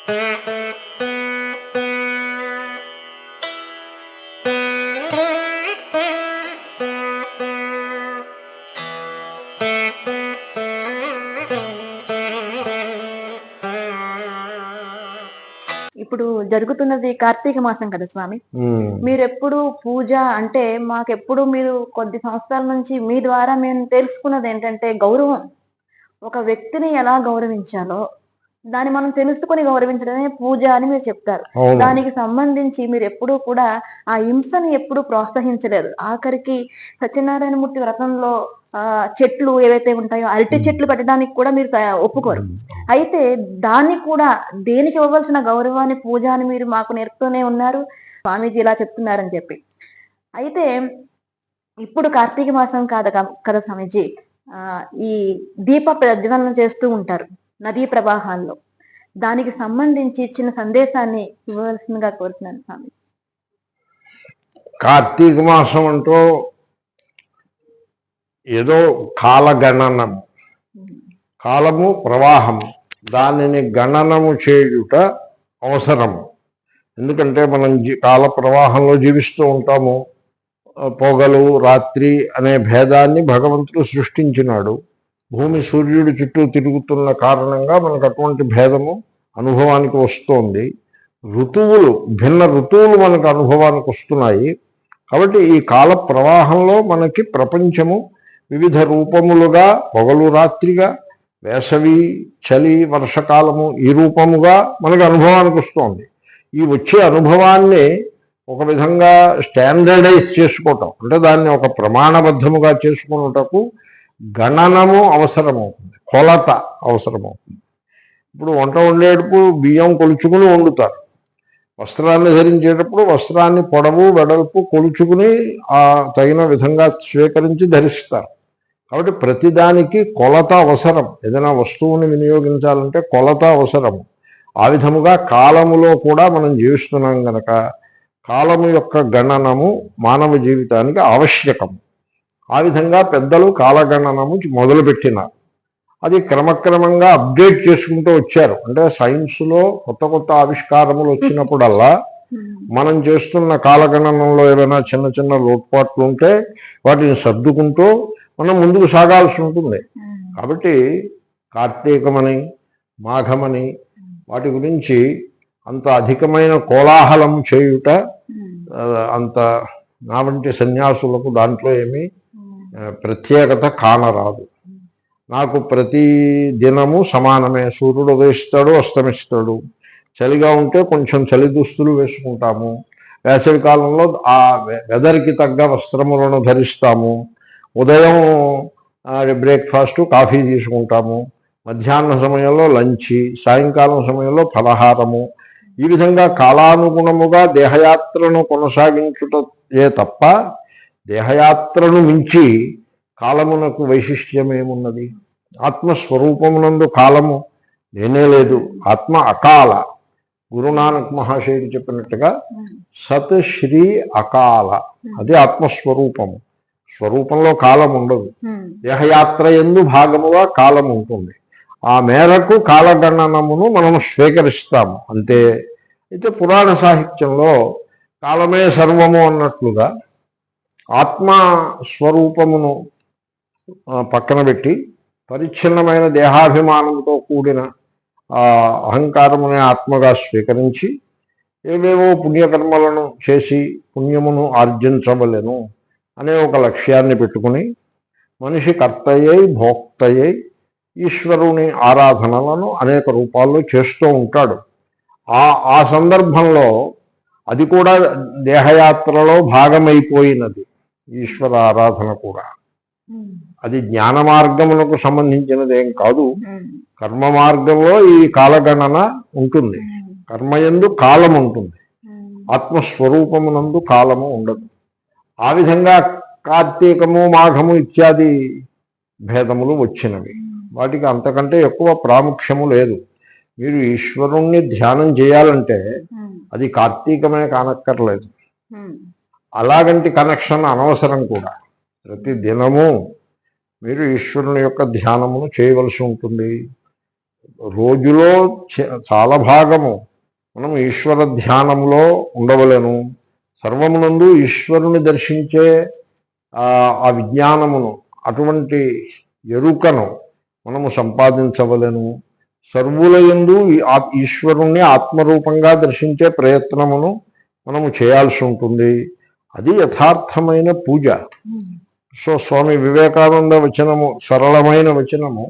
ఇప్పుడు జరుగుతున్నది కార్తీక మాసం కదా స్వామి. మీరెప్పుడు పూజ అంటే మాకెప్పుడు మీరు కొద్ది సంవత్సరాల నుంచి మీ ద్వారా మేము తెలుసుకున్నది ఏంటంటే గౌరవం. ఒక వ్యక్తిని ఎలా గౌరవించాలో దాన్ని మనం తెలుసుకొని గౌరవించడమే పూజ అని మీరు చెప్తారు. దానికి సంబంధించి మీరెప్పుడూ కూడా ఆ హింసని ఎప్పుడూ ప్రోత్సహించలేదు. ఆఖరికి సత్యనారాయణమూర్తి వ్రతంలో చెట్లు ఏవైతే ఉంటాయో అరటి చెట్లు పెట్టడానికి కూడా మీరు ఒప్పుకోరు. అయితే దాన్ని కూడా దేనికి ఇవ్వవలసిన గౌరవాన్ని పూజ అని మీరు మాకు నేర్పుతూనే ఉన్నారు. స్వామీజీ ఇలా చెప్తున్నారని చెప్పి. అయితే ఇప్పుడు కార్తీక మాసం కదా స్వామీజీ. ఈ దీప ప్రజ్వలన చేస్తూ ఉంటారు నదీ ప్రవాహాల్లో. దానికి సంబంధించి చిన్న సందేశాన్ని ఇవ్వవలసిందిగా కోరుతున్నాను స్వామి. కార్తీక మాసం అంటూ ఏదో కాలగణనము, కాలము ప్రవాహము, దానిని గణనము చేయుట అవసరము. ఎందుకంటే మనం కాల ప్రవాహంలో జీవిస్తూ ఉంటాము. పొగలు రాత్రి అనే భేదాన్ని భగవంతుడు సృష్టించినాడు. భూమి సూర్యుడి చుట్టూ తిరుగుతున్న కారణంగా మనకు అటువంటి భేదము అనుభవానికి వస్తోంది. ఋతువులు, భిన్న ఋతువులు మనకు అనుభవానికి వస్తున్నాయి. కాబట్టి ఈ కాల ప్రవాహంలో మనకి ప్రపంచము వివిధ రూపములుగా, పొగలు రాత్రిగా, వేసవి చలి వర్షకాలము ఈ రూపముగా మనకు అనుభవానికి వస్తుంది. ఈ వచ్చే అనుభవాన్ని ఒక విధంగా స్టాండర్డైజ్ చేసుకోవటం, అంటే దాన్ని ఒక ప్రమాణబద్ధముగా చేసుకున్నటకు గణనము అవసరమవుతుంది, కొలత అవసరమవుతుంది. ఇప్పుడు వంట వండేటప్పుడు బియ్యం కొలుచుకుని వండుతారు. వస్త్రాన్ని ధరించేటప్పుడు వస్త్రాన్ని పొడవు వెడల్పు కొలుచుకుని తగిన విధంగా స్వీకరించి ధరిస్తారు. కాబట్టి ప్రతిదానికి కొలత అవసరం. ఏదైనా వస్తువుని వినియోగించాలంటే కొలత అవసరము. ఆ విధముగా కాలములో కూడా మనం జీవిస్తున్నాం గనక కాలము యొక్క గణనము మానవ జీవితానికి ఆవశ్యకం. ఆ విధంగా పెద్దలు కాలగణనము మొదలుపెట్టినారు. అది క్రమక్రమంగా అప్డేట్ చేసుకుంటూ వచ్చారు. అంటే సైన్స్లో కొత్త కొత్త ఆవిష్కారములు వచ్చినప్పుడల్లా మనం చేస్తున్న కాలగణనంలో ఏదైనా చిన్న చిన్న లోటుపాట్లు ఉంటే వాటిని సర్దుకుంటూ మనం ముందుకు సాగాల్సి ఉంటుంది. కాబట్టి కార్తీకమని మాఘమని వాటి గురించి అంత అధికమైన కోలాహలం చేయుట అంత నా వంటి సన్యాసులకు దాంట్లో ఏమీ ప్రత్యేకత కానరాదు. నాకు ప్రతి దినము సమానమే. సూర్యుడు ఉదయిస్తాడు, అస్తమిస్తాడు. చలిగా ఉంటే కొంచెం చలి దుస్తులు వేసుకుంటాము. వేసవి కాలంలో ఆ వెదర్కి తగ్గ వస్త్రములను ధరిస్తాము. ఉదయం బ్రేక్ఫాస్టు కాఫీ తీసుకుంటాము. మధ్యాహ్న సమయంలో లంచి, సాయంకాలం సమయంలో ఫలహారము. ఈ విధంగా కాలానుగుణముగా దేహయాత్రను కొనసాగించుటే తప్ప దేహయాత్రను మించి కాలమునకు వైశిష్ట్యమేమున్నది? ఆత్మస్వరూపమునందు కాలము లేనే లేదు. ఆత్మ అకాల. గురునానక్ మహాశయుడు చెప్పినట్టుగా సత్ శ్రీ అకాల, అది ఆత్మస్వరూపము. స్వరూపంలో కాలం ఉండదు. దేహయాత్ర ఎందు భాగముగా కాలం ఉంటుంది. ఆ మేరకు కాలగణనమును మనము స్వీకరిస్తాము అంతే. అయితే పురాణ సాహిత్యంలో కాలమే సర్వము అన్నట్లుగా ఆత్మస్వరూపమును పక్కన పెట్టి పరిచ్ఛిన్నమైన దేహాభిమానంతో కూడిన అహంకారమునే ఆత్మగా స్వీకరించి ఏవేవో పుణ్యకర్మలను చేసి పుణ్యమును ఆర్జించవలెను అనే ఒక లక్ష్యాన్ని పెట్టుకుని మనిషి కర్తయ్యై భోక్తయ్యై ఈశ్వరుని ఆరాధనలను అనేక రూపాల్లో చేస్తూ ఉంటాడు. ఆ సందర్భంలో అది కూడా దేహయాత్రలో భాగమైపోయినది. ఈశ్వర ఆరాధన కూడా అది జ్ఞాన మార్గమునకు సంబంధించినదేం కాదు. కర్మ మార్గంలో ఈ కాలగణన ఉంటుంది. కర్మయందు కాలం ఉంటుంది, ఆత్మస్వరూపమునందు కాలము ఉండదు. ఆ విధంగా కార్తీకము మాఘము ఇత్యాది భేదములు వచ్చినవి. వాటికి అంతకంటే ఎక్కువ ప్రాముఖ్యము లేదు. మీరు ఈశ్వరుణ్ణి ధ్యానం చేయాలంటే అది కార్తీకమే కానక్కర్లేదు. అలాగంటి కనెక్షన్ అనవసరం కూడా. ప్రతి దినము మీరు ఈశ్వరుని యొక్క ధ్యానమును చేయవలసి ఉంటుంది. రోజులో చాలా భాగము మనం ఈశ్వర ధ్యానంలో ఉండవలెను. సర్వమునందు ఈశ్వరుని దర్శించే ఆ విజ్ఞానమును, అటువంటి ఎరుకను మనము సంపాదించవలెను. సర్వులయందు ఈశ్వరుణ్ణి ఆత్మరూపంగా దర్శించే ప్రయత్నమును మనము చేయాల్సి ఉంటుంది. అది యథార్థమైన పూజ. సో స్వామి వివేకానంద వచనము, సరళమైన వచనము,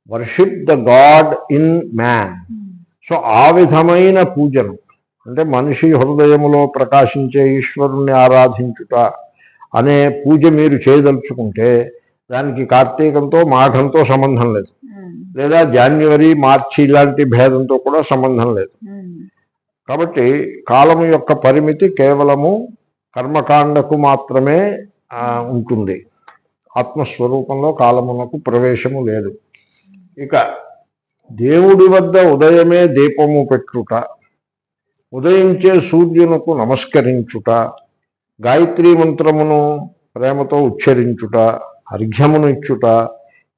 worship the God in man. So ఆ విధమైన పూజను, అంటే మనిషి హృదయములో ప్రకాశించే ఈశ్వరుణ్ణి ఆరాధించుట అనే పూజ మీరు చేయదలుచుకుంటే దానికి కార్తీకంతో మాఘంతో సంబంధం లేదు, లేదా జాన్యువరి మార్చి ఇలాంటి భేదంతో కూడా సంబంధం లేదు. కాబట్టి కాలము యొక్క పరిమితి కేవలము కర్మకాండకు మాత్రమే ఉంటుంది. ఆత్మస్వరూపంలో కాలమునకు ప్రవేశము లేదు. ఇక దేవుడి వద్ద ఉదయమే దీపము పెట్టుట, ఉదయించే సూర్యునకు నమస్కరించుట, గాయత్రీ మంత్రమును ప్రేమతో ఉచ్చరించుట, అర్ఘ్యమును ఇచ్చుట,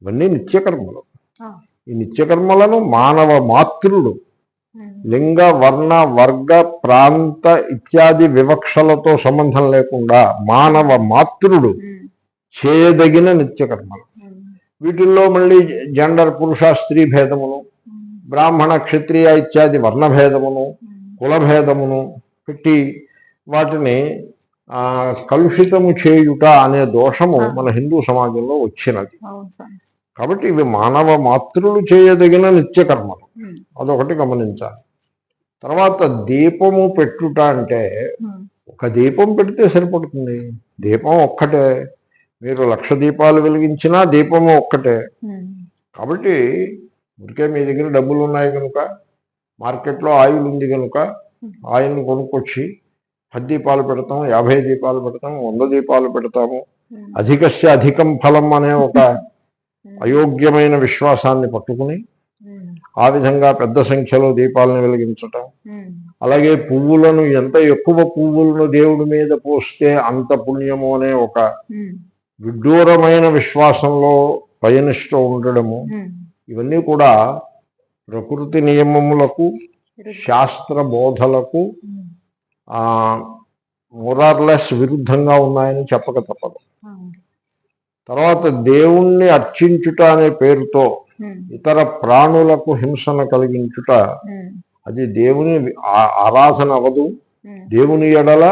ఇవన్నీ నిత్యకర్మలు. ఈ నిత్యకర్మలను మానవ మాతృడు లింగ వర్ణ వర్గ ప్రాంత ఇత్యాది వివక్షలతో సంబంధం లేకుండా మానవ మాతృడు చేయదగిన నిత్యకర్మలు. వీటిల్లో మళ్ళీ జెండర్, పురుష స్త్రీ భేదమును, బ్రాహ్మణ క్షత్రియ ఇత్యాది వర్ణభేదమును, కులభేదమును పెట్టి వాటిని కలుషితము చేయుట అనే దోషము మన హిందూ సమాజంలో వచ్చినది. కాబట్టి ఇవి మానవ మాతృలు చేయదగిన నిత్యకర్మలు. అదొకటి గమనించాలి. తర్వాత దీపము పెట్టుట అంటే ఒక దీపం పెడితే సరిపడుతుంది. దీపం ఒక్కటే, మీరు 1,00,000 దీపాలు వెలిగించినా దీపము ఒక్కటే. కాబట్టి ఊరికే మీ దగ్గర డబ్బులు ఉన్నాయి కనుక, మార్కెట్లో ఆయిల్ ఉంది కనుక ఆయిల్ని కొనుక్కొచ్చి 10 దీపాలు పెడతాం, 50 దీపాలు పెడతాం, 100 దీపాలు పెడతాము. అధికస్య అధికం ఫలం అనే ఒక అయోగ్యమైన విశ్వాసాన్ని పట్టుకుని ఆ విధంగా పెద్ద సంఖ్యలో దీపాలను వెలిగించటం. అలాగే పువ్వులను, ఎంత ఎక్కువ పువ్వులను దేవుడి మీద పోస్తే అంత పుణ్యము అనే ఒక విడ్డూరమైన విశ్వాసంలో పయనిస్తూ ఉండడము, ఇవన్నీ కూడా ప్రకృతి నియమములకు, శాస్త్ర బోధలకు మోరార్లెస్ విరుద్ధంగా ఉన్నాయని చెప్పక తప్పదు. తర్వాత దేవుణ్ణి అర్చించుట అనే పేరుతో ఇతర ప్రాణులకు హింసను కలిగించుట, అది దేవుని ఆరాధన అవదు, దేవుని ఎడల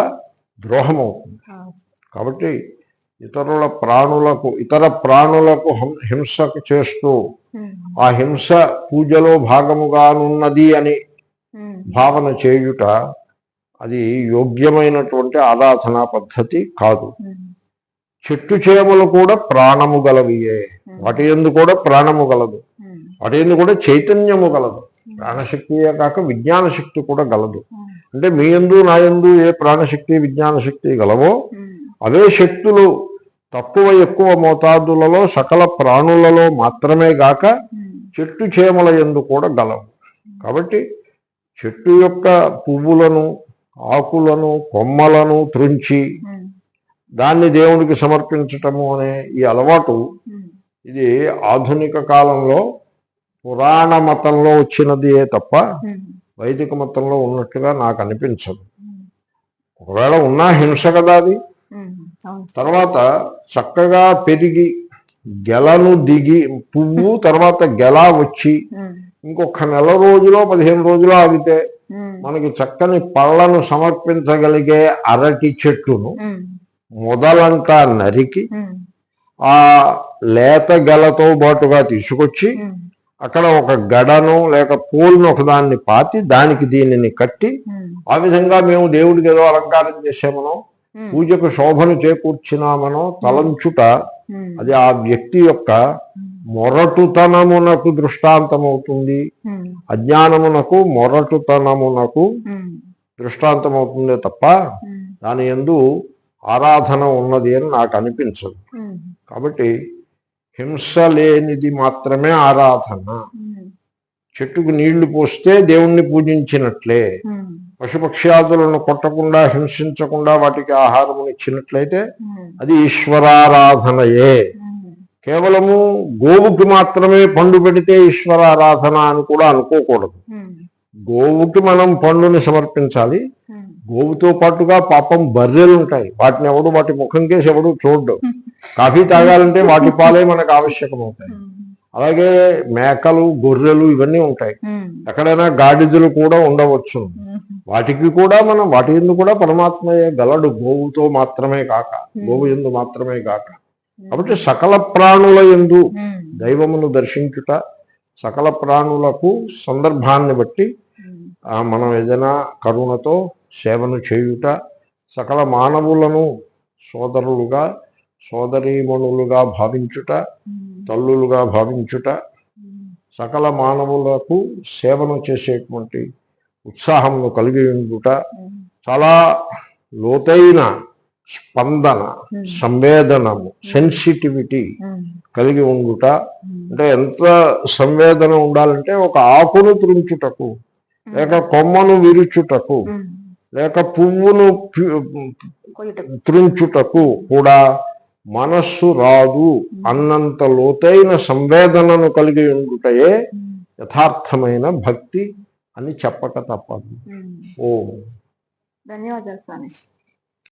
ద్రోహం అవుతుంది. కాబట్టి ఇతర ప్రాణులకు హింస చేస్తూ ఆ హింస పూజలో భాగముగానున్నది అని భావన చేయుట, అది యోగ్యమైనటువంటి ఆరాధనా పద్ధతి కాదు. చెట్టు చేమలు కూడా ప్రాణము గలవియే, వాటి యందు కూడా ప్రాణము గలదు, వాటి యందు కూడా చైతన్యము గలదు. ప్రాణశక్తియే కాక విజ్ఞాన శక్తి కూడా గలదు. అంటే మీ యందు నా యందు ఏ ప్రాణశక్తి విజ్ఞాన శక్తి గలవో అవే శక్తులు తక్కువ ఎక్కువ మోతాదులలో సకల ప్రాణులలో మాత్రమే గాక చెట్టు చేమల యందు కూడా గలవు. కాబట్టి చెట్టు యొక్క పువ్వులను, ఆకులను, కొమ్మలను త్రుంచి దాన్ని దేవుడికి సమర్పించటము అనే ఈ అలవాటు, ఇది ఆధునిక కాలంలో పురాణ మతంలో వచ్చినదియే తప్ప వైదిక మతంలో ఉన్నట్టుగా నాకు అనిపించదు. ఒకవేళ ఉన్నా హింస కదా అది. తర్వాత చక్కగా పెరిగి గెలను దిగి పువ్వు తర్వాత గెల వచ్చి ఇంకొక నెల రోజులో 15 రోజులో ఆగితే మనకి చక్కని పళ్ళను సమర్పించగలిగే అరటి చెట్టును మొదలంకా నరికి ఆ లేత గెలతో బాటుగా తీసుకొచ్చి అక్కడ ఒక గడను లేక పూలను ఒకదాన్ని పాతి దానికి దీనిని కట్టి ఆ విధంగా మేము దేవుడికి ఏదో అలంకారం చేసామనో పూజకు శోభను చేకూర్చినామనో తలంచుట, అది ఆ వ్యక్తి యొక్క మొరటుతనమునకు దృష్టాంతమవుతుంది, అజ్ఞానమునకు మొరటుతనమునకు దృష్టాంతమవుతుందే తప్ప దాని యందు ఆరాధన ఉన్నది అని నాకు అనిపించదు. కాబట్టి హింస లేనిది మాత్రమే ఆరాధన. చెట్టుకు నీళ్లు పోస్తే దేవుణ్ణి పూజించినట్లే, పశుపక్ష్యాదులను కొట్టకుండా హింసించకుండా వాటికి ఆహారమును ఇచ్చినట్లయితే అది ఈశ్వరారాధనయే. కేవలము గోవుకి మాత్రమే పండు పెడితే ఈశ్వర ఆరాధన అని కూడా అనుకోకూడదు. గోవుకి మనం పండుని సమర్పించాలి. గోవుతో పాటుగా పాపం బర్రెలు ఉంటాయి, వాటిని ఎవడు వాటి ముఖం కేసి ఎవడు చూడ్డు. కాఫీ తాగాలంటే వాటి పాలే మనకు ఆవశ్యకం అవుతాయి. అలాగే మేకలు, గొర్రెలు ఇవన్నీ ఉంటాయి. ఎక్కడైనా గాడిదలు కూడా ఉండవచ్చు. వాటికి కూడా మనం వాటి యందు కూడా పరమాత్మయే గలడు, గోవుతో మాత్రమే కాక, గోవు యందు మాత్రమే కాక. కాబట్టి సకల ప్రాణుల యందు దైవమును దర్శించుట, సకల ప్రాణులకు సందర్భాన్ని బట్టి మనం ఏదైనా కరుణతో సేవను చేయుట, సకల మానవులను సోదరులుగా సోదరీమణులుగా భావించుట, తల్లులుగా భావించుట, సకల మానవులకు సేవను చేసేటువంటి ఉత్సాహమును కలిగి ఉండుట, చాలా లోతైన స్పందన, సంవేదనము, సెన్సిటివిటీ కలిగి ఉండుట. అంటే ఎంత సంవేదన ఉండాలంటే ఒక ఆకును త్రుంచుటకు, లేక కొమ్మను విరుచుటకు, లేక పువ్వును త్రుంచుటకు కూడా మనస్సు రాదు అన్నంత లోతైన సంవేదనను కలిగి ఉండుటయే యథార్థమైన భక్తి అని చెప్పక తప్పదు. ఓ ధన్యవాదాలు స్వామి.